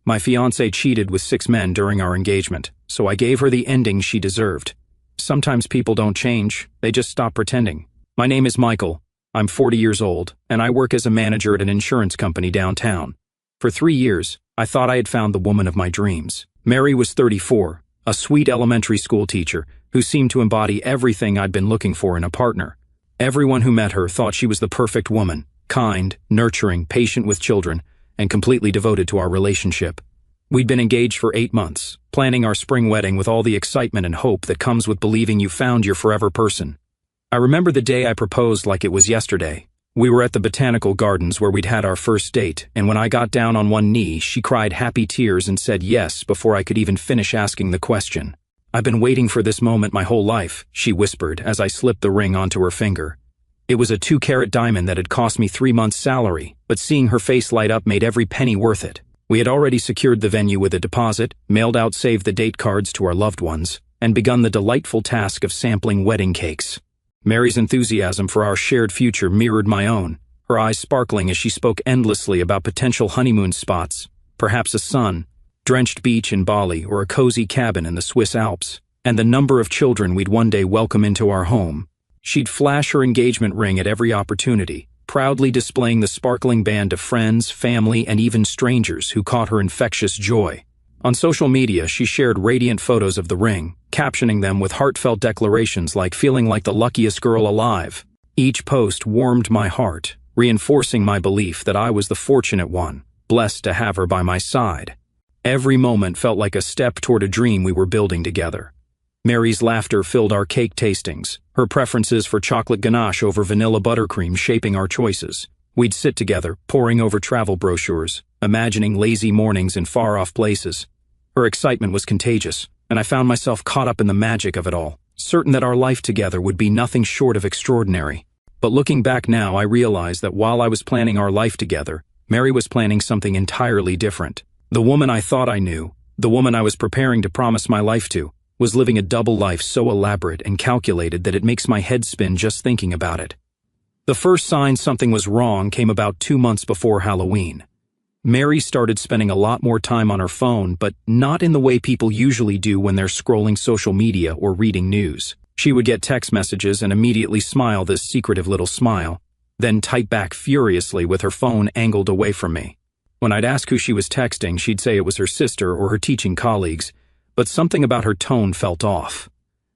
My fiancée cheated with 6 men during our engagement, so I gave her the ending she deserved. Sometimes people don't change, they just stop pretending. My name is Michael. I'm 40 years old, and I work as a manager at an insurance company downtown. For 3 years, I thought I had found the woman of my dreams. Mary was 34, a sweet elementary school teacher who seemed to embody everything I'd been looking for in a partner. Everyone who met her thought she was the perfect woman, kind, nurturing, patient with children, and completely devoted to our relationship. We'd been engaged for 8 months, planning our spring wedding with all the excitement and hope that comes with believing you found your forever person. I remember the day I proposed like it was yesterday. We were at the botanical gardens where we'd had our first date, and when I got down on one knee, she cried happy tears and said yes before I could even finish asking the question. "I've been waiting for this moment my whole life," she whispered as I slipped the ring onto her finger. It was a 2-carat diamond that had cost me 3 months' salary, but seeing her face light up made every penny worth it. We had already secured the venue with a deposit, mailed out save-the-date cards to our loved ones, and begun the delightful task of sampling wedding cakes. Mary's enthusiasm for our shared future mirrored my own, her eyes sparkling as she spoke endlessly about potential honeymoon spots, perhaps a sun-drenched beach in Bali or a cozy cabin in the Swiss Alps, and the number of children we'd one day welcome into our home. She'd flash her engagement ring at every opportunity, proudly displaying the sparkling band of friends, family, and even strangers who caught her infectious joy. On social media, she shared radiant photos of the ring, captioning them with heartfelt declarations like feeling like the luckiest girl alive. Each post warmed my heart, reinforcing my belief that I was the fortunate one, blessed to have her by my side. Every moment felt like a step toward a dream we were building together. Mary's laughter filled our cake tastings, her preferences for chocolate ganache over vanilla buttercream shaping our choices. We'd sit together, poring over travel brochures, imagining lazy mornings in far-off places. Her excitement was contagious, and I found myself caught up in the magic of it all, certain that our life together would be nothing short of extraordinary. But looking back now, I realized that while I was planning our life together, Mary was planning something entirely different. The woman I thought I knew, the woman I was preparing to promise my life to, was living a double life so elaborate and calculated that it makes my head spin just thinking about it. The first sign something was wrong came about 2 months before Halloween. Mary started spending a lot more time on her phone, but not in the way people usually do when they're scrolling social media or reading news. She would get text messages and immediately smile this secretive little smile, then type back furiously with her phone angled away from me. When I'd ask who she was texting, she'd say it was her sister or her teaching colleagues, but something about her tone felt off.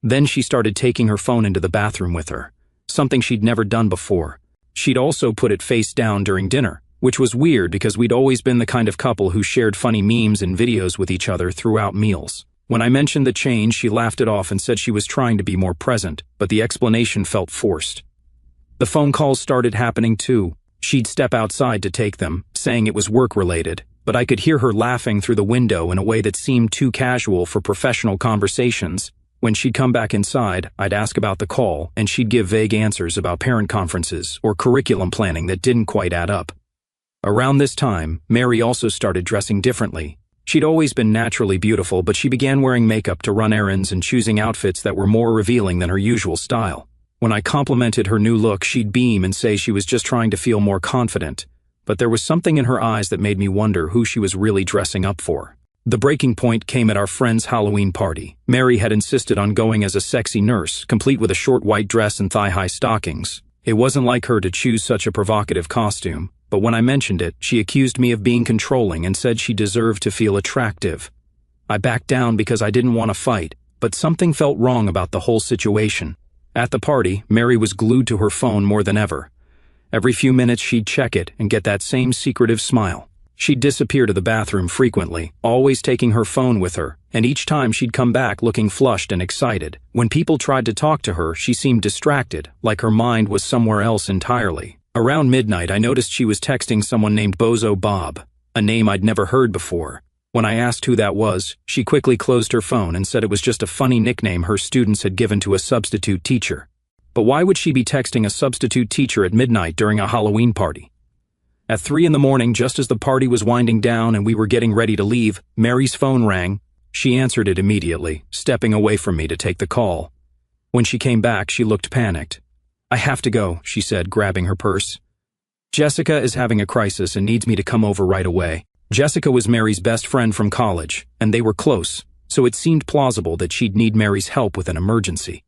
Then she started taking her phone into the bathroom with her, something she'd never done before. She'd also put it face down during dinner, which was weird because we'd always been the kind of couple who shared funny memes and videos with each other throughout meals. When I mentioned the change, she laughed it off and said she was trying to be more present, but the explanation felt forced. The phone calls started happening too. She'd step outside to take them, saying it was work-related, but I could hear her laughing through the window in a way that seemed too casual for professional conversations. When she'd come back inside, I'd ask about the call, and she'd give vague answers about parent conferences or curriculum planning that didn't quite add up. Around this time, Mary also started dressing differently. She'd always been naturally beautiful, but she began wearing makeup to run errands and choosing outfits that were more revealing than her usual style. When I complimented her new look, she'd beam and say she was just trying to feel more confident. But there was something in her eyes that made me wonder who she was really dressing up for. The breaking point came at our friend's Halloween party. Mary had insisted on going as a sexy nurse, complete with a short white dress and thigh-high stockings. It wasn't like her to choose such a provocative costume, but when I mentioned it, she accused me of being controlling and said she deserved to feel attractive. I backed down because I didn't want to fight, but something felt wrong about the whole situation. At the party, Mary was glued to her phone more than ever. Every few minutes she'd check it and get that same secretive smile. She'd disappear to the bathroom frequently, always taking her phone with her, and each time she'd come back looking flushed and excited. When people tried to talk to her, she seemed distracted, like her mind was somewhere else entirely. Around midnight, I noticed she was texting someone named Bozo Bob, a name I'd never heard before. When I asked who that was, she quickly closed her phone and said it was just a funny nickname her students had given to a substitute teacher. But why would she be texting a substitute teacher at midnight during a Halloween party? At 3 in the morning, just as the party was winding down and we were getting ready to leave, Mary's phone rang. She answered it immediately, stepping away from me to take the call. When she came back, she looked panicked. "I have to go," she said, grabbing her purse. "Jessica is having a crisis and needs me to come over right away." Jessica was Mary's best friend from college, and they were close, so it seemed plausible that she'd need Mary's help with an emergency.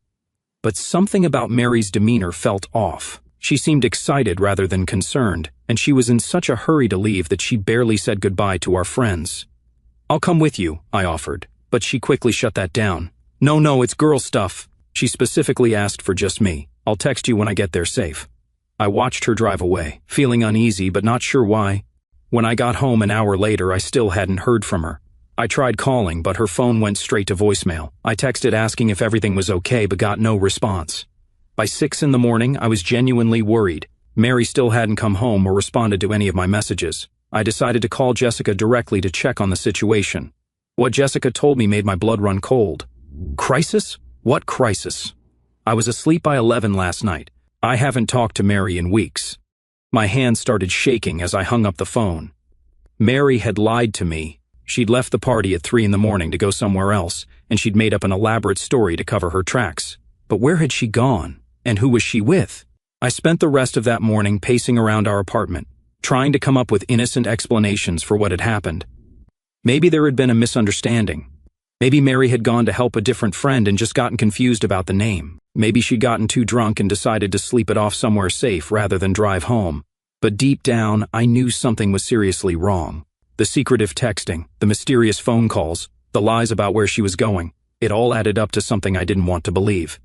But something about Mary's demeanor felt off. She seemed excited rather than concerned, and she was in such a hurry to leave that she barely said goodbye to our friends. "I'll come with you," I offered, but she quickly shut that down. No, it's girl stuff." She specifically asked for just me. "I'll text you when I get there safe." I watched her drive away, feeling uneasy but not sure why. When I got home an hour later, I still hadn't heard from her. I tried calling, but her phone went straight to voicemail. I texted asking if everything was okay but got no response. By 6 in the morning, I was genuinely worried. Mary still hadn't come home or responded to any of my messages. I decided to call Jessica directly to check on the situation. What Jessica told me made my blood run cold. Crisis? What crisis? I was asleep by 11 last night. I haven't talked to Mary in weeks. My hands started shaking as I hung up the phone. Mary had lied to me. She'd left the party at 3 in the morning to go somewhere else, and she'd made up an elaborate story to cover her tracks. But where had she gone? And who was she with? I spent the rest of that morning pacing around our apartment, trying to come up with innocent explanations for what had happened. Maybe there had been a misunderstanding. Maybe Mary had gone to help a different friend and just gotten confused about the name. Maybe she'd gotten too drunk and decided to sleep it off somewhere safe rather than drive home. But deep down, I knew something was seriously wrong. The secretive texting, the mysterious phone calls, the lies about where she was going, it all added up to something I didn't want to believe.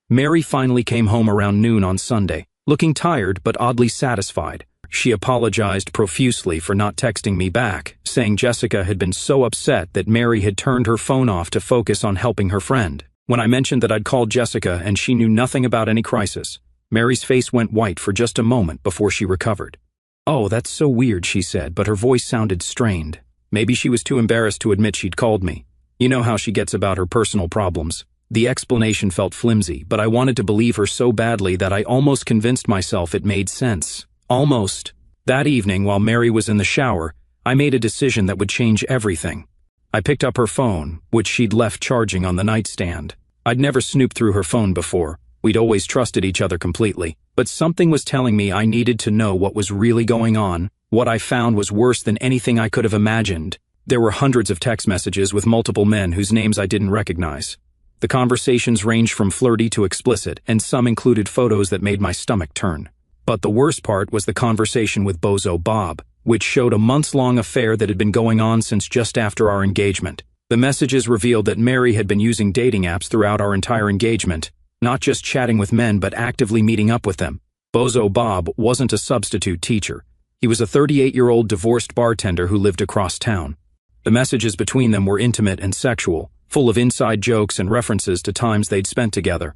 Mary finally came home around noon on Sunday, looking tired but oddly satisfied. She apologized profusely for not texting me back, saying Jessica had been so upset that Mary had turned her phone off to focus on helping her friend. When I mentioned that I'd called Jessica and she knew nothing about any crisis, Mary's face went white for just a moment before she recovered. "Oh, that's so weird," she said, but her voice sounded strained. Maybe she was too embarrassed to admit she'd called me. You know how she gets about her personal problems. The explanation felt flimsy, but I wanted to believe her so badly that I almost convinced myself it made sense. Almost. That evening, while Mary was in the shower, I made a decision that would change everything. I picked up her phone, which she'd left charging on the nightstand. I'd never snooped through her phone before. We'd always trusted each other completely. But something was telling me I needed to know what was really going on. What I found was worse than anything I could have imagined. There were hundreds of text messages with multiple men whose names I didn't recognize. The conversations ranged from flirty to explicit, and some included photos that made my stomach turn. But the worst part was the conversation with Bozo Bob, which showed a months-long affair that had been going on since just after our engagement. The messages revealed that Mary had been using dating apps throughout our entire engagement, not just chatting with men but actively meeting up with them. Bozo Bob wasn't a substitute teacher. He was a 38-year-old divorced bartender who lived across town. The messages between them were intimate and sexual, full of inside jokes and references to times they'd spent together.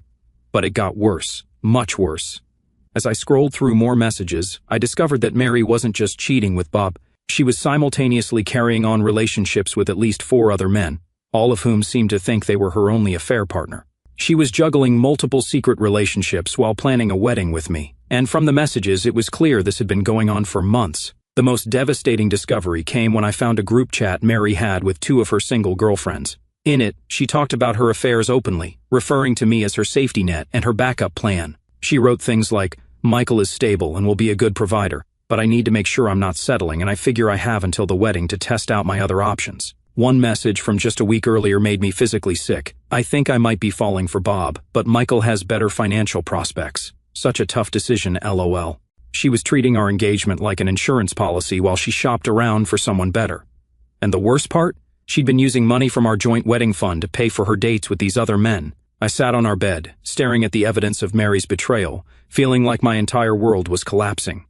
But it got worse, much worse. As I scrolled through more messages, I discovered that Mary wasn't just cheating with Bob. She was simultaneously carrying on relationships with at least 4 other men, all of whom seemed to think they were her only affair partner. She was juggling multiple secret relationships while planning a wedding with me, and from the messages it was clear this had been going on for months. The most devastating discovery came when I found a group chat Mary had with 2 of her single girlfriends. In it, she talked about her affairs openly, referring to me as her safety net and her backup plan. She wrote things like, "Michael is stable and will be a good provider, but I need to make sure I'm not settling, and I figure I have until the wedding to test out my other options." One message from just a week earlier made me physically sick. "I think I might be falling for Bob, but Michael has better financial prospects. Such a tough decision, LOL." She was treating our engagement like an insurance policy while she shopped around for someone better. And the worst part? She'd been using money from our joint wedding fund to pay for her dates with these other men. I sat on our bed, staring at the evidence of Mary's betrayal, feeling like my entire world was collapsing.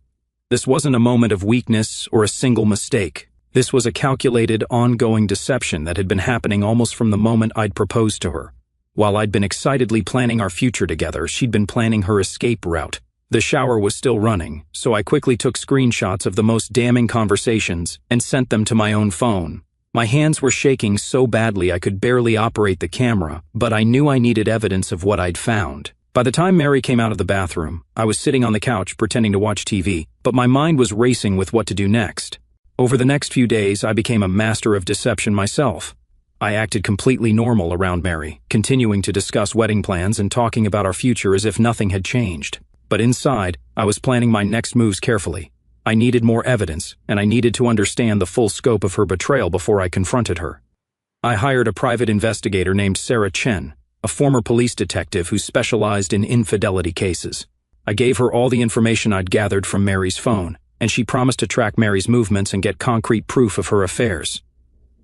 This wasn't a moment of weakness or a single mistake. This was a calculated, ongoing deception that had been happening almost from the moment I'd proposed to her. While I'd been excitedly planning our future together, she'd been planning her escape route. The shower was still running, so I quickly took screenshots of the most damning conversations and sent them to my own phone. My hands were shaking so badly I could barely operate the camera, but I knew I needed evidence of what I'd found. By the time Mary came out of the bathroom, I was sitting on the couch pretending to watch TV, but my mind was racing with what to do next. Over the next few days, I became a master of deception myself. I acted completely normal around Mary, continuing to discuss wedding plans and talking about our future as if nothing had changed. But inside, I was planning my next moves carefully. I needed more evidence, and I needed to understand the full scope of her betrayal before I confronted her. I hired a private investigator named Sarah Chen, a former police detective who specialized in infidelity cases. I gave her all the information I'd gathered from Mary's phone, and she promised to track Mary's movements and get concrete proof of her affairs.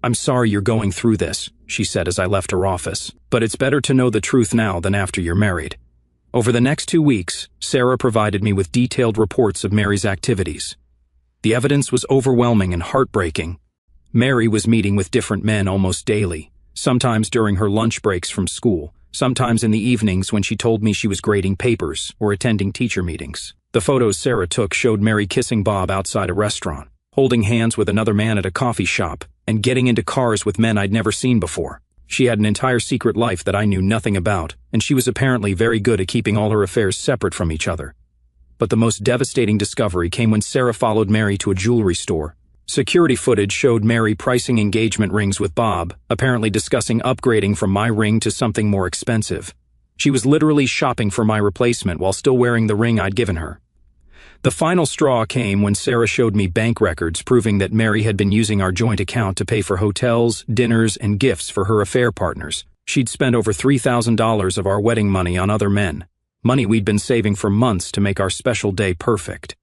"I'm sorry you're going through this," she said as I left her office, "but it's better to know the truth now than after you're married." Over the next 2 weeks, Sarah provided me with detailed reports of Mary's activities. The evidence was overwhelming and heartbreaking. Mary was meeting with different men almost daily, sometimes during her lunch breaks from school, sometimes in the evenings when she told me she was grading papers or attending teacher meetings. The photos Sarah took showed Mary kissing Bob outside a restaurant, holding hands with another man at a coffee shop, and getting into cars with men I'd never seen before. She had an entire secret life that I knew nothing about, and she was apparently very good at keeping all her affairs separate from each other. But the most devastating discovery came when Sarah followed Mary to a jewelry store. Security footage showed Mary pricing engagement rings with Bob, apparently discussing upgrading from my ring to something more expensive. She was literally shopping for my replacement while still wearing the ring I'd given her. The final straw came when Sarah showed me bank records proving that Mary had been using our joint account to pay for hotels, dinners, and gifts for her affair partners. She'd spent over $3,000 of our wedding money on other men, money we'd been saving for months to make our special day perfect.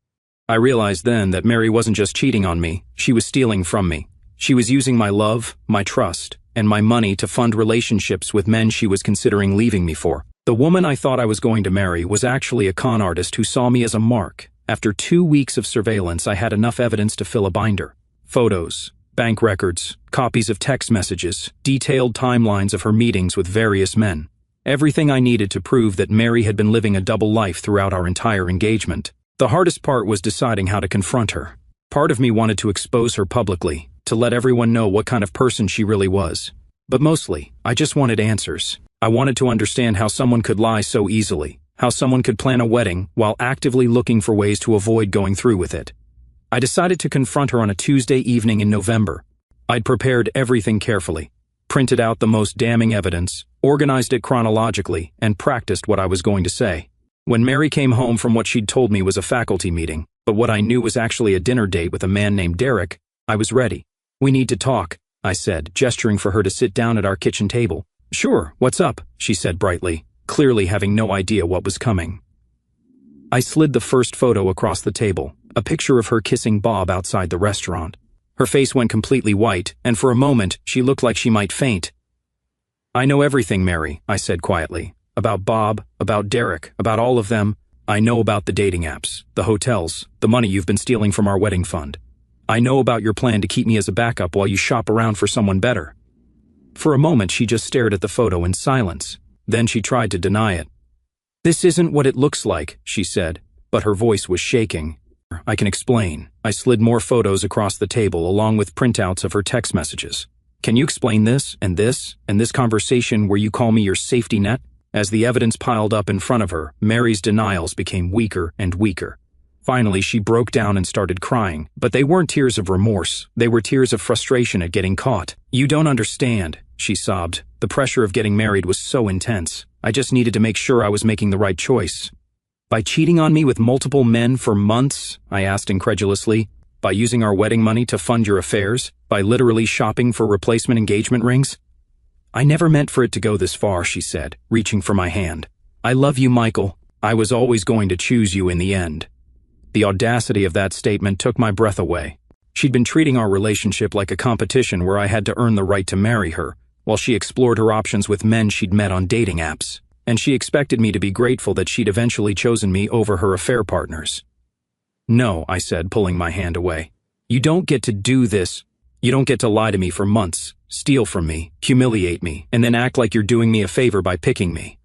I realized then that Mary wasn't just cheating on me, she was stealing from me. She was using my love, my trust, and my money to fund relationships with men she was considering leaving me for. The woman I thought I was going to marry was actually a con artist who saw me as a mark. After 2 weeks of surveillance, I had enough evidence to fill a binder. Photos, bank records, copies of text messages, detailed timelines of her meetings with various men. Everything I needed to prove that Mary had been living a double life throughout our entire engagement. The hardest part was deciding how to confront her. Part of me wanted to expose her publicly, to let everyone know what kind of person she really was. But mostly, I just wanted answers. I wanted to understand how someone could lie so easily, how someone could plan a wedding while actively looking for ways to avoid going through with it. I decided to confront her on a Tuesday evening in November. I'd prepared everything carefully, printed out the most damning evidence, organized it chronologically, and practiced what I was going to say. When Mary came home from what she'd told me was a faculty meeting, but what I knew was actually a dinner date with a man named Derek, I was ready. "We need to talk," I said, gesturing for her to sit down at our kitchen table. "Sure, what's up?" she said brightly, clearly having no idea what was coming. I slid the first photo across the table, a picture of her kissing Bob outside the restaurant. Her face went completely white, and for a moment, she looked like she might faint. "I know everything, Mary," I said quietly. "About Bob, about Derek, about all of them. I know about the dating apps, the hotels, the money you've been stealing from our wedding fund. I know about your plan to keep me as a backup while you shop around for someone better." For a moment, she just stared at the photo in silence. Then she tried to deny it. "This isn't what it looks like," she said, but her voice was shaking. "I can explain." I slid more photos across the table along with printouts of her text messages. "Can you explain this, and this conversation where you call me your safety net?" As the evidence piled up in front of her, Mary's denials became weaker and weaker. Finally, she broke down and started crying, but they weren't tears of remorse. They were tears of frustration at getting caught. "You don't understand," she sobbed. "The pressure of getting married was so intense. I just needed to make sure I was making the right choice." "By cheating on me with multiple men for months?" I asked incredulously. "By using our wedding money to fund your affairs? By literally shopping for replacement engagement rings?" "I never meant for it to go this far," she said, reaching for my hand. "I love you, Michael. I was always going to choose you in the end." The audacity of that statement took my breath away. She'd been treating our relationship like a competition where I had to earn the right to marry her, while she explored her options with men she'd met on dating apps. And she expected me to be grateful that she'd eventually chosen me over her affair partners. "No," I said, pulling my hand away. "You don't get to do this. You don't get to lie to me for months, steal from me, humiliate me, and then act like you're doing me a favor by picking me."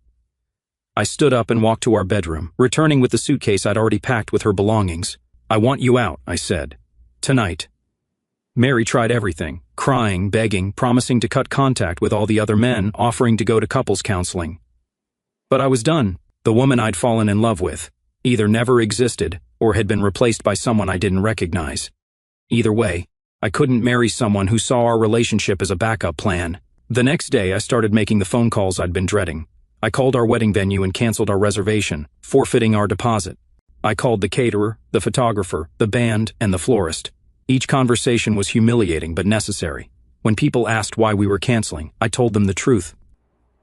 I stood up and walked to our bedroom, returning with the suitcase I'd already packed with her belongings. "I want you out," I said. "Tonight." Mary tried everything, crying, begging, promising to cut contact with all the other men, offering to go to couples counseling. But I was done. The woman I'd fallen in love with either never existed or had been replaced by someone I didn't recognize. Either way, I couldn't marry someone who saw our relationship as a backup plan. The next day, I started making the phone calls I'd been dreading. I called our wedding venue and canceled our reservation, forfeiting our deposit. I called the caterer, the photographer, the band, and the florist. Each conversation was humiliating but necessary. When people asked why we were canceling, I told them the truth.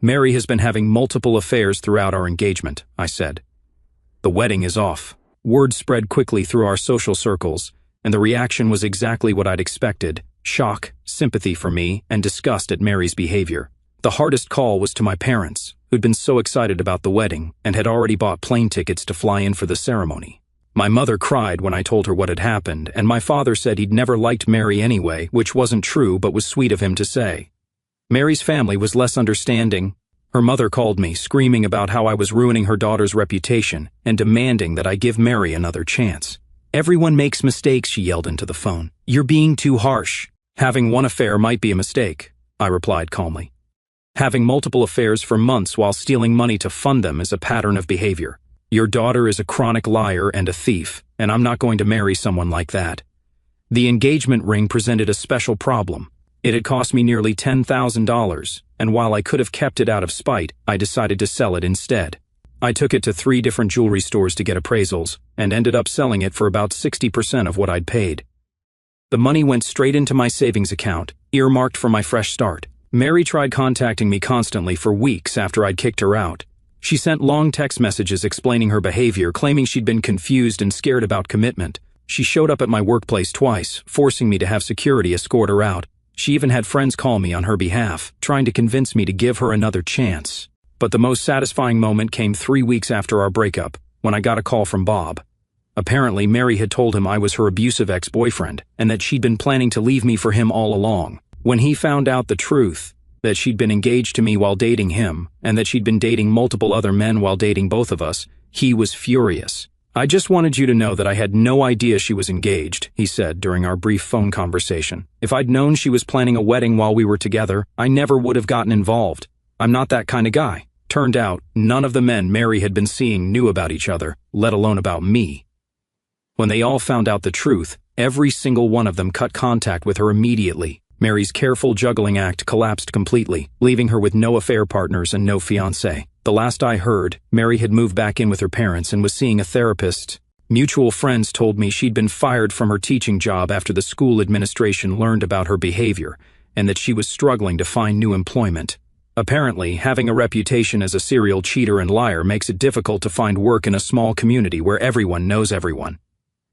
Mary has been having multiple affairs throughout our engagement, I said. The wedding is off. Word spread quickly through our social circles, and the reaction was exactly what I'd expected: shock, sympathy for me, and disgust at Mary's behavior. The hardest call was to my parents, who'd been so excited about the wedding and had already bought plane tickets to fly in for the ceremony. My mother cried when I told her what had happened, and my father said he'd never liked Mary anyway, which wasn't true but was sweet of him to say. Mary's family was less understanding. Her mother called me, screaming about how I was ruining her daughter's reputation and demanding that I give Mary another chance. "Everyone makes mistakes," she yelled into the phone. "You're being too harsh." "Having one affair might be a mistake," I replied calmly. "Having multiple affairs for months while stealing money to fund them is a pattern of behavior. Your daughter is a chronic liar and a thief, and I'm not going to marry someone like that." The engagement ring presented a special problem. It had cost me nearly $10,000, and while I could have kept it out of spite, I decided to sell it instead. I took it to 3 different jewelry stores to get appraisals, and ended up selling it for about 60% of what I'd paid. The money went straight into my savings account, earmarked for my fresh start. Mary tried contacting me constantly for weeks after I'd kicked her out. She sent long text messages explaining her behavior, claiming she'd been confused and scared about commitment. She showed up at my workplace twice, forcing me to have security escort her out. She even had friends call me on her behalf, trying to convince me to give her another chance. But the most satisfying moment came 3 weeks after our breakup, when I got a call from Bob. Apparently, Mary had told him I was her abusive ex-boyfriend, and that she'd been planning to leave me for him all along. When he found out the truth, that she'd been engaged to me while dating him, and that she'd been dating multiple other men while dating both of us, he was furious. "I just wanted you to know that I had no idea she was engaged," he said during our brief phone conversation. "If I'd known she was planning a wedding while we were together, I never would have gotten involved. I'm not that kind of guy." Turned out, none of the men Mary had been seeing knew about each other, let alone about me. When they all found out the truth, every single one of them cut contact with her immediately. Mary's careful juggling act collapsed completely, leaving her with no affair partners and no fiancé. The last I heard, Mary had moved back in with her parents and was seeing a therapist. Mutual friends told me she'd been fired from her teaching job after the school administration learned about her behavior, and that she was struggling to find new employment. Apparently, having a reputation as a serial cheater and liar makes it difficult to find work in a small community where everyone knows everyone.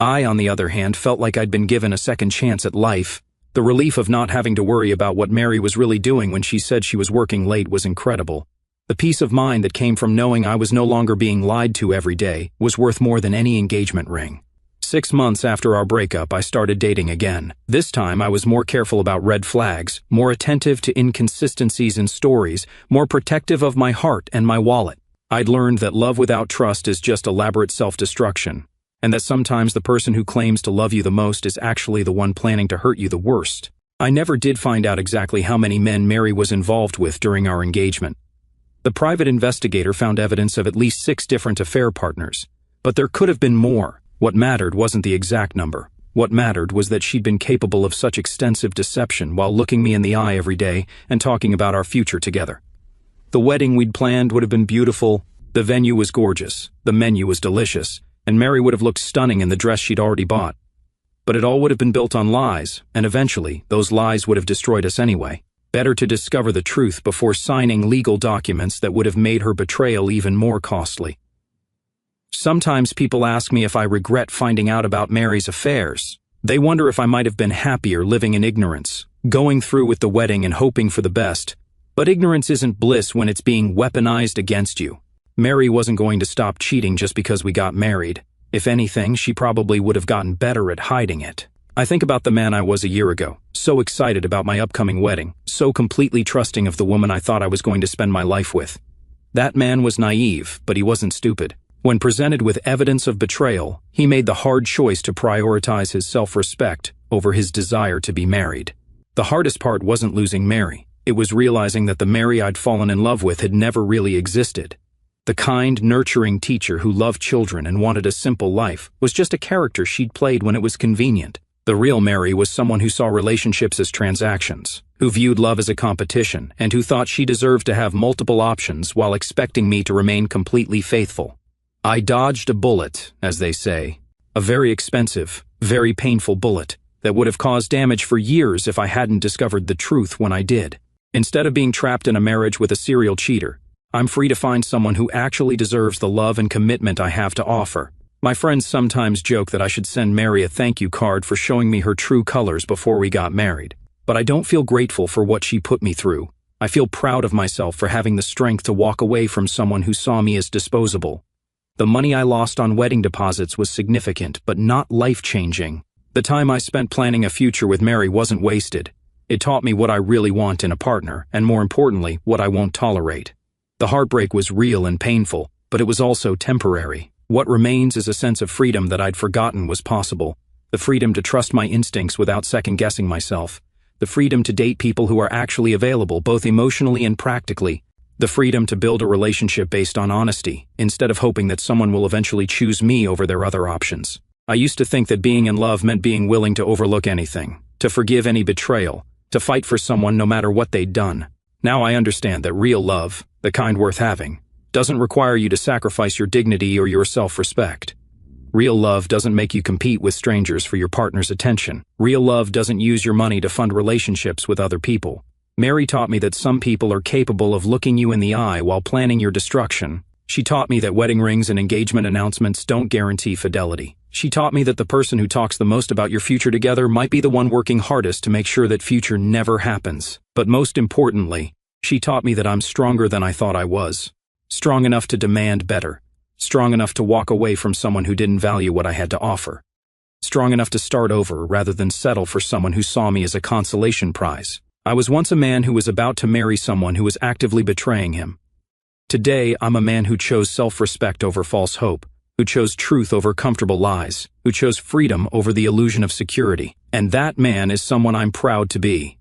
I, on the other hand, felt like I'd been given a second chance at life. The relief of not having to worry about what Mary was really doing when she said she was working late was incredible. The peace of mind that came from knowing I was no longer being lied to every day was worth more than any engagement ring. 6 months after our breakup, I started dating again. This time, I was more careful about red flags, more attentive to inconsistencies in stories, more protective of my heart and my wallet. I'd learned that love without trust is just elaborate self-destruction, and that sometimes the person who claims to love you the most is actually the one planning to hurt you the worst. I never did find out exactly how many men Mary was involved with during our engagement. The private investigator found evidence of at least 6 different affair partners, but there could have been more. What mattered wasn't the exact number. What mattered was that she'd been capable of such extensive deception while looking me in the eye every day and talking about our future together. The wedding we'd planned would have been beautiful, the venue was gorgeous, the menu was delicious, and Mary would have looked stunning in the dress she'd already bought. But it all would have been built on lies, and eventually, those lies would have destroyed us anyway. Better to discover the truth before signing legal documents that would have made her betrayal even more costly. Sometimes people ask me if I regret finding out about Mary's affairs. They wonder if I might have been happier living in ignorance, going through with the wedding and hoping for the best. But ignorance isn't bliss when it's being weaponized against you. Mary wasn't going to stop cheating just because we got married. If anything, she probably would have gotten better at hiding it. I think about the man I was a year ago, so excited about my upcoming wedding, so completely trusting of the woman I thought I was going to spend my life with. That man was naive, but he wasn't stupid. When presented with evidence of betrayal, he made the hard choice to prioritize his self-respect over his desire to be married. The hardest part wasn't losing Mary. It was realizing that the Mary I'd fallen in love with had never really existed. The kind, nurturing teacher who loved children and wanted a simple life was just a character she'd played when it was convenient. The real Mary was someone who saw relationships as transactions, who viewed love as a competition, and who thought she deserved to have multiple options while expecting me to remain completely faithful. I dodged a bullet, as they say. A very expensive, very painful bullet that would have caused damage for years if I hadn't discovered the truth when I did. Instead of being trapped in a marriage with a serial cheater, I'm free to find someone who actually deserves the love and commitment I have to offer. My friends sometimes joke that I should send Mary a thank you card for showing me her true colors before we got married. But I don't feel grateful for what she put me through. I feel proud of myself for having the strength to walk away from someone who saw me as disposable. The money I lost on wedding deposits was significant, but not life-changing. The time I spent planning a future with Mary wasn't wasted. It taught me what I really want in a partner, and more importantly, what I won't tolerate. The heartbreak was real and painful, but it was also temporary. What remains is a sense of freedom that I'd forgotten was possible. The freedom to trust my instincts without second-guessing myself. The freedom to date people who are actually available, both emotionally and practically. The freedom to build a relationship based on honesty, instead of hoping that someone will eventually choose me over their other options. I used to think that being in love meant being willing to overlook anything, to forgive any betrayal, to fight for someone no matter what they'd done. Now I understand that real love, the kind worth having, doesn't require you to sacrifice your dignity or your self-respect. Real love doesn't make you compete with strangers for your partner's attention. Real love doesn't use your money to fund relationships with other people. Mary taught me that some people are capable of looking you in the eye while planning your destruction. She taught me that wedding rings and engagement announcements don't guarantee fidelity. She taught me that the person who talks the most about your future together might be the one working hardest to make sure that future never happens. But most importantly, she taught me that I'm stronger than I thought I was. Strong enough to demand better. Strong enough to walk away from someone who didn't value what I had to offer. Strong enough to start over rather than settle for someone who saw me as a consolation prize. I was once a man who was about to marry someone who was actively betraying him. Today, I'm a man who chose self-respect over false hope, who chose truth over comfortable lies, who chose freedom over the illusion of security. And that man is someone I'm proud to be.